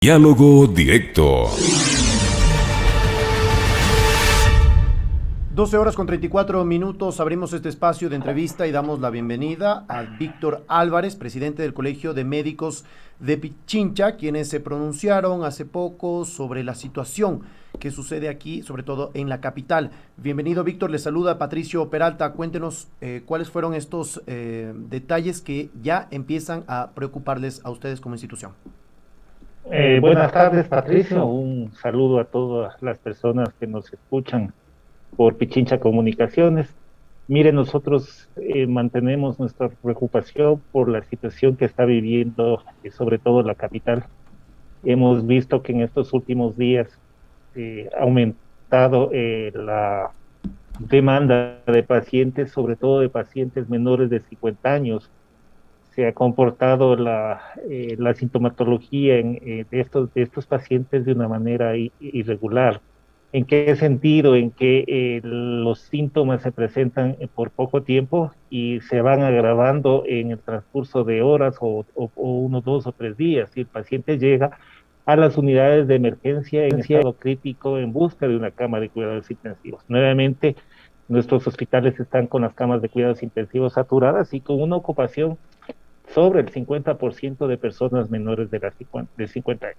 Diálogo directo. 12 horas con 34 minutos, abrimos este espacio de entrevista y damos la bienvenida a Víctor Álvarez, presidente del Colegio de Médicos de Pichincha, quienes se pronunciaron hace poco sobre la situación que sucede aquí, sobre todo en la capital. Bienvenido, Víctor, le saluda Patricio Peralta. Cuéntenos cuáles fueron estos detalles que ya empiezan a preocuparles a ustedes como institución. Buenas tardes, Patricio. Un saludo a todas las personas que nos escuchan por Pichincha Comunicaciones. Mire, nosotros mantenemos nuestra preocupación por la situación que está viviendo, sobre todo la capital. Hemos visto que en estos últimos días ha aumentado la demanda de pacientes, sobre todo de pacientes menores de 50 años. Se ha comportado la sintomatología de estos pacientes de una manera irregular. ¿En qué sentido? En que los síntomas se presentan por poco tiempo y se van agravando en el transcurso de horas o unos 2 o 3 días. Y el paciente llega a las unidades de emergencia en estado crítico en busca de una cama de cuidados intensivos. Nuevamente, nuestros hospitales están con las camas de cuidados intensivos saturadas y con una ocupación sobre el 50% de personas menores de 50 años.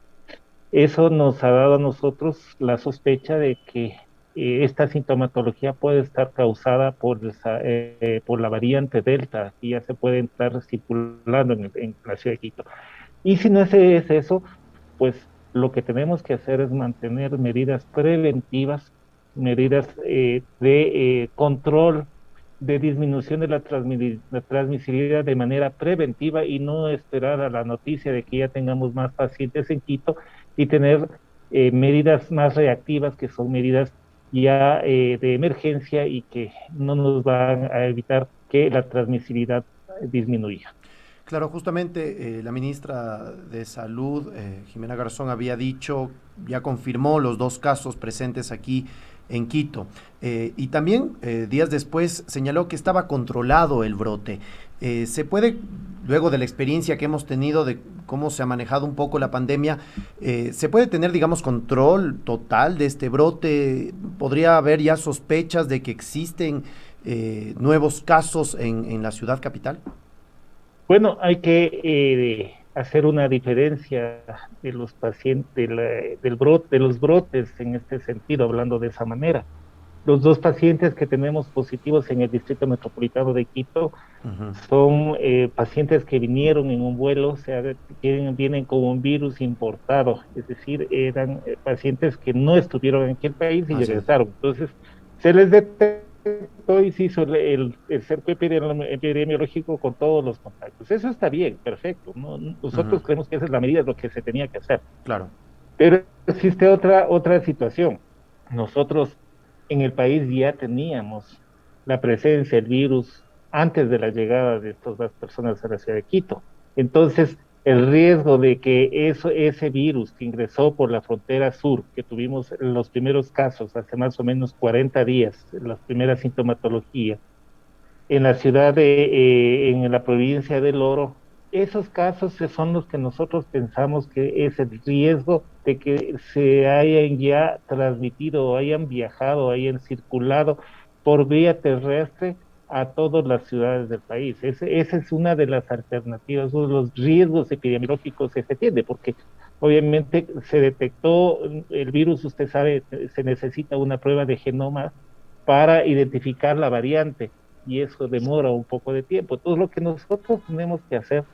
Eso nos ha dado a nosotros la sospecha de que esta sintomatología puede estar causada por la variante Delta, y ya se puede estar circulando en la ciudad de Quito. Y si no es eso, pues lo que tenemos que hacer es mantener medidas preventivas, medidas de control, de disminución de la transmisibilidad de manera preventiva, y no esperar a la noticia de que ya tengamos más pacientes en Quito y tener medidas más reactivas, que son medidas ya de emergencia y que no nos van a evitar que la transmisibilidad disminuya. Claro, justamente la ministra de Salud, Jimena Garzón, había dicho, ya confirmó los dos casos presentes aquí en Quito. Y también días después señaló que estaba controlado el brote. ¿Se puede, luego de la experiencia que hemos tenido de cómo se ha manejado un poco la pandemia, se puede tener, digamos, control total de este brote? ¿Podría haber ya sospechas de que existen nuevos casos en la ciudad capital? Bueno, hay que hacer una diferencia de los pacientes, de los brotes en este sentido, hablando de esa manera. Los dos pacientes que tenemos positivos en el Distrito Metropolitano de Quito Ujú. son pacientes que vinieron en un vuelo, o sea, vienen con un virus importado, es decir, eran pacientes que no estuvieron en aquel país y Así es. regresaron. Entonces, se les detectó y se hizo el cerco epidemiológico con todos los contactos. Eso está bien, perfecto, ¿no? Ujú. Nosotros creemos que esa es la medida, lo que se tenía que hacer. Claro. Pero existe otra situación. Nosotros en el país ya teníamos la presencia del virus antes de la llegada de estas dos personas a la ciudad de Quito. Entonces, el riesgo de que ese virus que ingresó por la frontera sur, que tuvimos los primeros casos hace más o menos 40 días, las primeras sintomatologías, en la en la provincia del Oro, esos casos son los que nosotros pensamos que es el riesgo de que se hayan ya transmitido, o hayan viajado, o hayan circulado por vía terrestre a todas las ciudades del país. Esa es una de las alternativas, uno de los riesgos epidemiológicos que se tiene, porque obviamente se detectó el virus, usted sabe, se necesita una prueba de genoma para identificar la variante, y eso demora un poco de tiempo. Entonces, lo que nosotros tenemos que hacer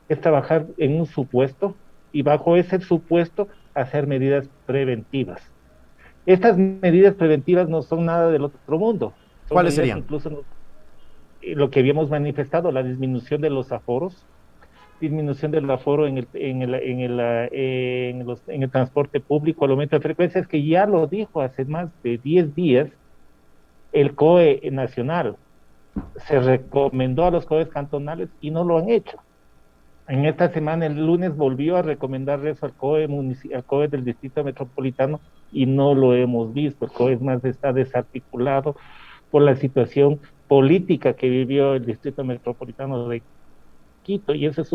es trabajar en un supuesto, y bajo ese supuesto hacer medidas preventivas. Estas medidas preventivas no son nada del otro mundo, son ¿Cuáles medidas serían? incluso lo que habíamos manifestado, la disminución de los aforos, disminución del aforo en el transporte público, el aumento de frecuencias, que ya lo dijo hace más de 10 días el COE nacional. Se recomendó a los COEs cantonales y no lo han hecho. En esta semana, el lunes, volvió a recomendar eso al COE del Distrito Metropolitano, y no lo hemos visto. El COE más está desarticulado por la situación política que vivió el Distrito Metropolitano de Quito, y ese es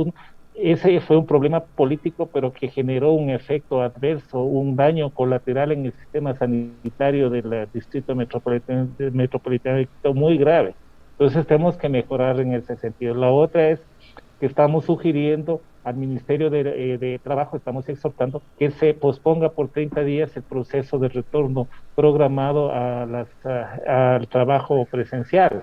ese fue un problema político, pero que generó un efecto adverso, un daño colateral en el sistema sanitario del Distrito Metropolitano de Quito muy grave. Entonces tenemos que mejorar en ese sentido. La otra es que estamos sugiriendo al Ministerio de Trabajo, estamos exhortando que se posponga por 30 días el proceso de retorno programado al trabajo presencial.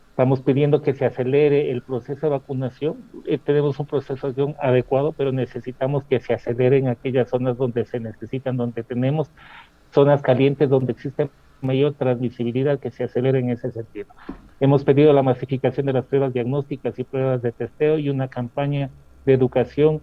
Estamos pidiendo que se acelere el proceso de vacunación. Tenemos un proceso de vacunación adecuado, pero necesitamos que se acelere en aquellas zonas donde se necesitan, donde tenemos zonas calientes, donde existe mayor transmisibilidad, que se acelere en ese sentido. Hemos pedido la masificación de las pruebas diagnósticas y pruebas de testeo y una campaña de educación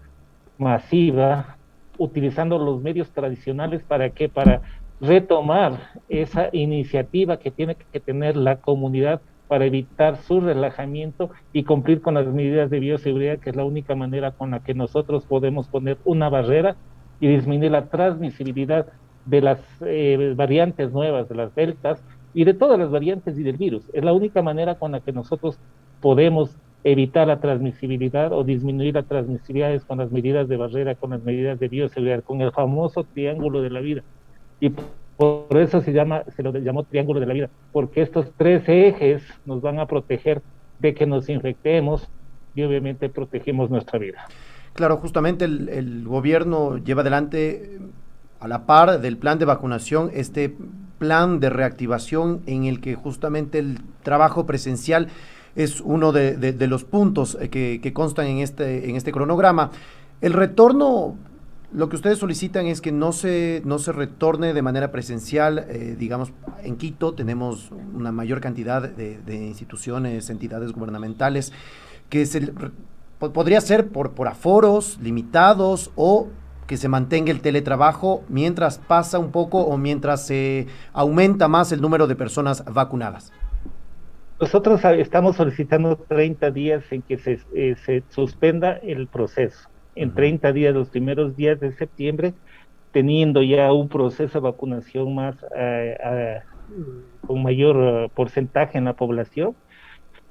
masiva, utilizando los medios tradicionales. ¿Para qué? Para retomar esa iniciativa que tiene que tener la comunidad para evitar su relajamiento y cumplir con las medidas de bioseguridad, que es la única manera con la que nosotros podemos poner una barrera y disminuir la transmisibilidad de las variantes nuevas, de las deltas y de todas las variantes y del virus. Es la única manera con la que nosotros podemos evitar la transmisibilidad o disminuir la transmisibilidad, es con las medidas de barrera, con las medidas de bioseguridad, con el famoso triángulo de la vida. Y por eso se lo llamó triángulo de la vida, porque estos tres ejes nos van a proteger de que nos infectemos y obviamente protegemos nuestra vida. Claro, justamente el gobierno lleva adelante, a la par del plan de vacunación, este plan de reactivación en el que justamente el trabajo presencial es uno de los puntos que constan en este cronograma. El retorno, lo que ustedes solicitan es que no se retorne de manera presencial. Digamos, en Quito tenemos una mayor cantidad de instituciones, entidades gubernamentales, que podría ser por aforos limitados, o que se mantenga el teletrabajo mientras pasa un poco o mientras se aumenta más el número de personas vacunadas. Nosotros estamos solicitando 30 días en que se suspenda el proceso. En 30 días, los primeros días de septiembre, teniendo ya un proceso de vacunación más con mayor porcentaje en la población.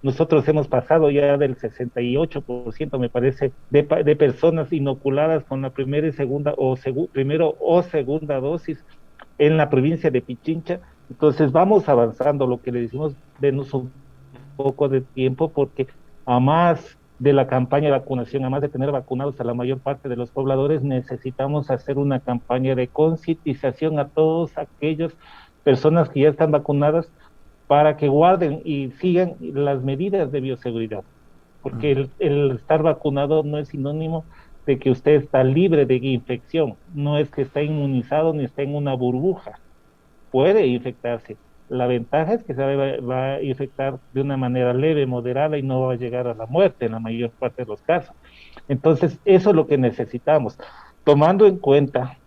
Nosotros hemos pasado ya del 68%, me parece, de personas inoculadas con la primera y segunda primero o segunda dosis en la provincia de Pichincha. Entonces vamos avanzando. Lo que le decimos, denos un poco de tiempo, porque a más de la campaña de vacunación, a más de tener vacunados a la mayor parte de los pobladores, necesitamos hacer una campaña de concientización a todas aquellas personas que ya están vacunadas, para que guarden y sigan las medidas de bioseguridad, porque el estar vacunado no es sinónimo de que usted está libre de infección, no es que está inmunizado ni está en una burbuja, puede infectarse. La ventaja es que se va a infectar de una manera leve, moderada, y no va a llegar a la muerte en la mayor parte de los casos. Entonces, eso es lo que necesitamos, tomando en cuenta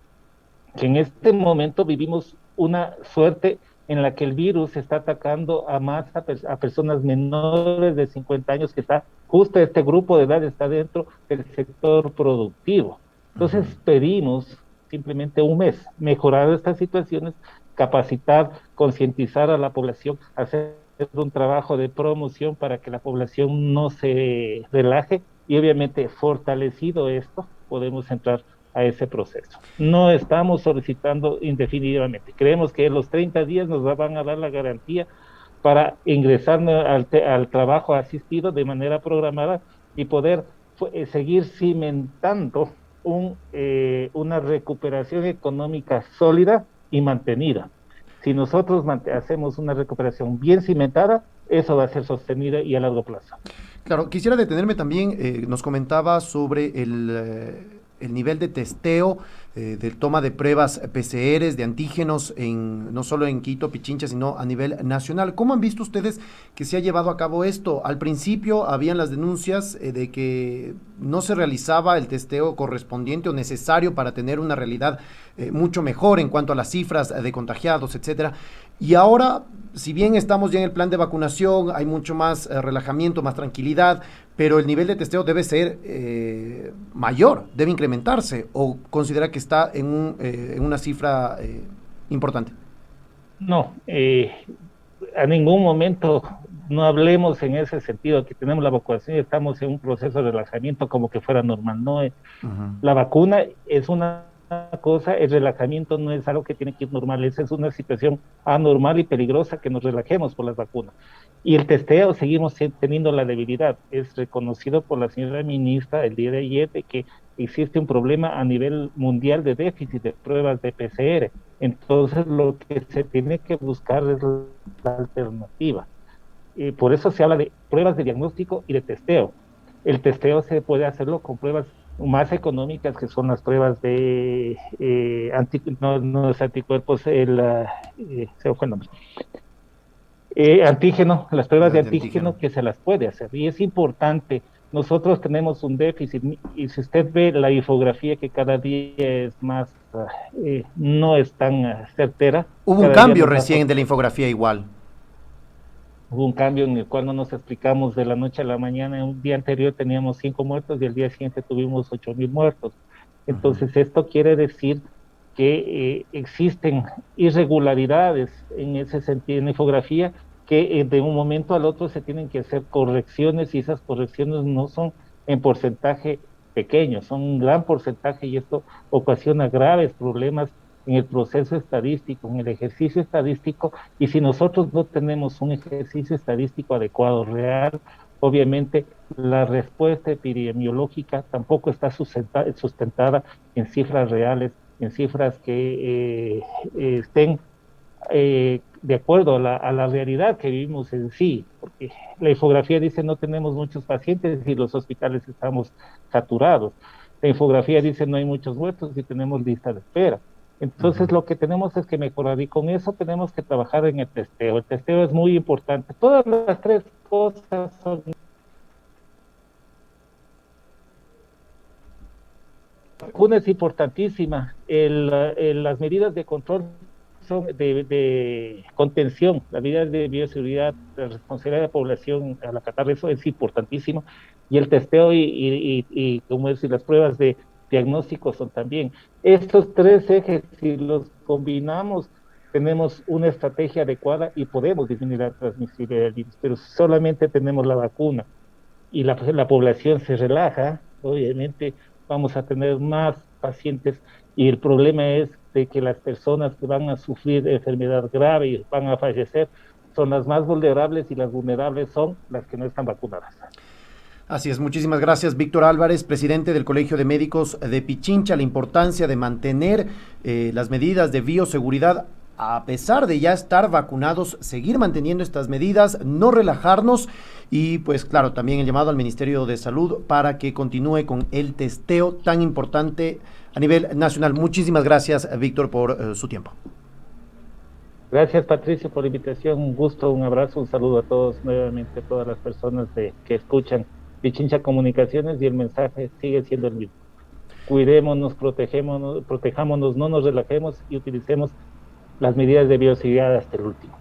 que en este momento vivimos una suerte en la que el virus está atacando a personas menores de 50 años, que está justo este grupo de edad, está dentro del sector productivo. Entonces pedimos simplemente un mes, mejorar estas situaciones, capacitar, concientizar a la población, hacer un trabajo de promoción para que la población no se relaje, y obviamente fortalecido esto, podemos entrar a ese proceso. No estamos solicitando indefinidamente. Creemos que los 30 días nos van a dar la garantía para ingresar al trabajo asistido de manera programada y poder seguir cimentando una recuperación económica sólida y mantenida. Si nosotros hacemos una recuperación bien cimentada, eso va a ser sostenida y a largo plazo. Claro, quisiera detenerme también, nos comentaba sobre el nivel de testeo, de toma de pruebas PCRs, de antígenos, no solo en Quito, Pichincha, sino a nivel nacional. ¿Cómo han visto ustedes que se ha llevado a cabo esto? Al principio habían las denuncias de que no se realizaba el testeo correspondiente o necesario para tener una realidad mucho mejor en cuanto a las cifras de contagiados, etcétera. Y ahora, si bien estamos ya en el plan de vacunación, hay mucho más relajamiento, más tranquilidad, pero el nivel de testeo debe ser mayor, debe incrementarse, o considera que está en una cifra importante. No, a ningún momento no hablemos en ese sentido, que tenemos la vacunación y estamos en un proceso de relajamiento como que fuera normal. No, Ujú. la vacuna es una cosa, el relajamiento no es algo que tiene que ir normal, esa es una situación anormal y peligrosa que nos relajemos por las vacunas. Y el testeo, seguimos teniendo la debilidad. Es reconocido por la señora ministra el día de ayer de que existe un problema a nivel mundial de déficit de pruebas de PCR. Entonces, lo que se tiene que buscar es la alternativa. Por eso se habla de pruebas de diagnóstico y de testeo. El testeo se puede hacerlo con pruebas más económicas, que son las pruebas de no, no es anticuerpos, se me fue el nombre. Antígeno, las pruebas de Las de antígeno antígeno. que se las puede hacer. Y es importante, nosotros tenemos un déficit, y si usted ve la infografía que cada día es más, no es tan certera, Hubo un cada día cambio nos da recién de la infografía igual. Hubo un cambio en el cual no nos explicamos de la noche a la mañana. Un día anterior teníamos 5 muertos y el día siguiente tuvimos 8.000 muertos. Ujú. Entonces, esto quiere decir que existen irregularidades en ese sentido, en la infografía, que de un momento al otro se tienen que hacer correcciones y esas correcciones no son en porcentaje pequeño, son un gran porcentaje y esto ocasiona graves problemas en el proceso estadístico, en el ejercicio estadístico, y si nosotros no tenemos un ejercicio estadístico adecuado, real, obviamente la respuesta epidemiológica tampoco está sustentada en cifras reales, en cifras que estén de acuerdo a la realidad que vivimos en sí, porque la infografía dice no tenemos muchos pacientes y los hospitales estamos saturados. La infografía dice no hay muchos muertos y tenemos lista de espera. Ujú. Entonces lo que tenemos es que mejorar y con eso tenemos que trabajar en el testeo. El testeo es muy importante. Todas las tres cosas son. La vacuna es importantísima. Las medidas de control son de contención, las medidas de bioseguridad, de responsabilidad de la población al acatar eso es importantísimo. Y el testeo como decir, las pruebas de diagnóstico son también. Estos tres ejes, si los combinamos, tenemos una estrategia adecuada y podemos disminuir la transmisibilidad del virus. Pero si solamente tenemos la vacuna y la población se relaja, obviamente vamos a tener más pacientes y el problema es de que las personas que van a sufrir enfermedad grave y van a fallecer son las más vulnerables y las vulnerables son las que no están vacunadas. Así es, muchísimas gracias, Víctor Álvarez, presidente del Colegio de Médicos de Pichincha. La importancia de mantener las medidas de bioseguridad, a pesar de ya estar vacunados, seguir manteniendo estas medidas, no relajarnos y pues claro, también el llamado al Ministerio de Salud para que continúe con el testeo tan importante a nivel nacional. Muchísimas gracias, Víctor, por su tiempo. Gracias, Patricio, por la invitación. Un gusto, un abrazo, un saludo a todos, nuevamente, a todas las personas que escuchan Pichincha Comunicaciones, y el mensaje sigue siendo el mismo. Cuidémonos, protejámonos, no nos relajemos y utilicemos las medidas de bioseguridad hasta el último.